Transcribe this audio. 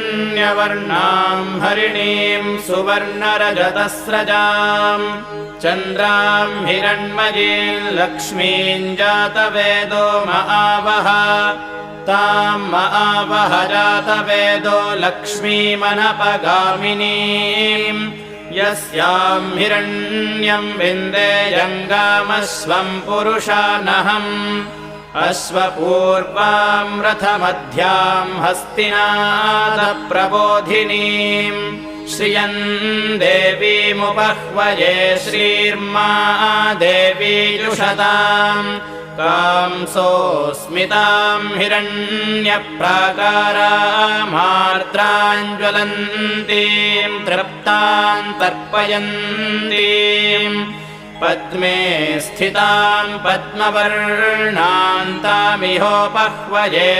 हिरण्यवर्णां हरिणीं सुवर्णरजतस्रजां चन्द्रां हिरण्मयीं लक्ष्मीं जातवेदो महावः तां महावः जातवेदो लक्ष्मीमनपगामिनीं यस्यां हिरण्यं विन्देयङ्गामस्वं पुरुषानहम् अश्वपूर्वां रथमध्यां हस्तिनादप्रबोधिनीं श्रियं देवीमुपह्वये श्रीर्मा देवी जुषतां कांसोऽस्मितां हिरण्यप्राकारामार्द्रां ज्वलन्तीं तृप्तां तर्पयन्तीं पद्मे स्थितां पद्मवर्णां तामिहोपह्वये